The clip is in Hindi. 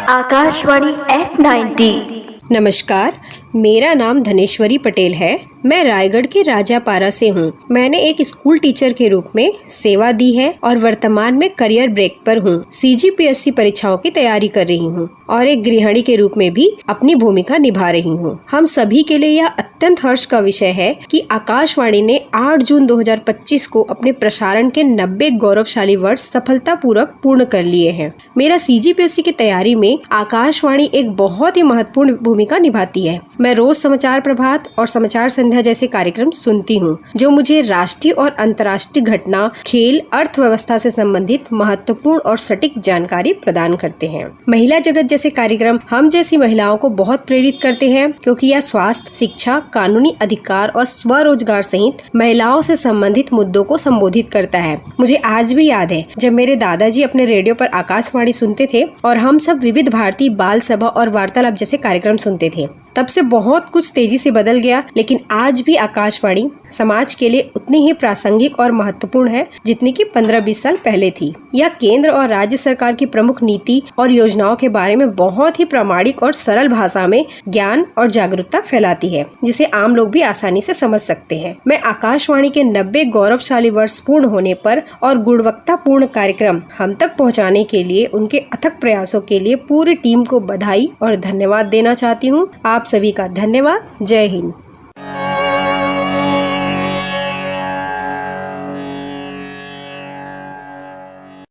आकाशवाणी एट 90। नमस्कार, मेरा नाम धनेश्वरी पटेल है। मैं रायगढ़ के राजापारा से हूँ। मैंने एक स्कूल टीचर के रूप में सेवा दी है और वर्तमान में करियर ब्रेक पर हूँ। CGPSC परीक्षाओं की तैयारी कर रही हूँ और एक गृहिणी के रूप में भी अपनी भूमिका निभा रही हूँ। हम सभी के लिए यह अत्यंत हर्ष का विषय है कि आकाशवाणी ने 8 जून 2025 को अपने प्रसारण के 90 गौरवशाली वर्ष सफलतापूर्वक पूर्ण कर लिए हैं। मेरा CGPSC की तैयारी में आकाशवाणी एक बहुत ही महत्वपूर्ण भूमिका निभाती है। मैं रोज समाचार प्रभात और समाचार संध्या जैसे कार्यक्रम सुनती हूँ, जो मुझे राष्ट्रीय और अंतर्राष्ट्रीय घटना, खेल, अर्थव्यवस्था से संबंधित महत्वपूर्ण और सटीक जानकारी प्रदान करते हैं। महिला जगत जैसे कार्यक्रम हम जैसी महिलाओं को बहुत प्रेरित करते हैं, क्योंकि यह स्वास्थ्य, शिक्षा, कानूनी अधिकार और स्वरोजगार सहित महिलाओं से संबंधित मुद्दों को संबोधित करता है। मुझे आज भी याद है जब मेरे दादाजी अपने रेडियो पर आकाशवाणी सुनते थे और हम सब विविध भारती, बाल सभा और वार्तालाप जैसे कार्यक्रम सुनते थे। तब से बहुत कुछ तेजी से बदल गया, लेकिन आज भी आकाशवाणी समाज के लिए उतनी ही प्रासंगिक और महत्वपूर्ण है जितनी कि 15-20 साल पहले थी। यह केंद्र और राज्य सरकार की प्रमुख नीति और योजनाओं के बारे में बहुत ही प्रामाणिक और सरल भाषा में ज्ञान और जागरूकता फैलाती है, जिसे आम लोग भी आसानी से समझ सकते हैं। मैं आकाशवाणी के 90 गौरवशाली वर्ष पूर्ण होने पर और गुणवत्तापूर्ण कार्यक्रम हम तक पहुँचाने के लिए उनके अथक प्रयासों के लिए पूरी टीम को बधाई और धन्यवाद देना चाहती हूँ। आप सभी का धन्यवाद। जय हिंद।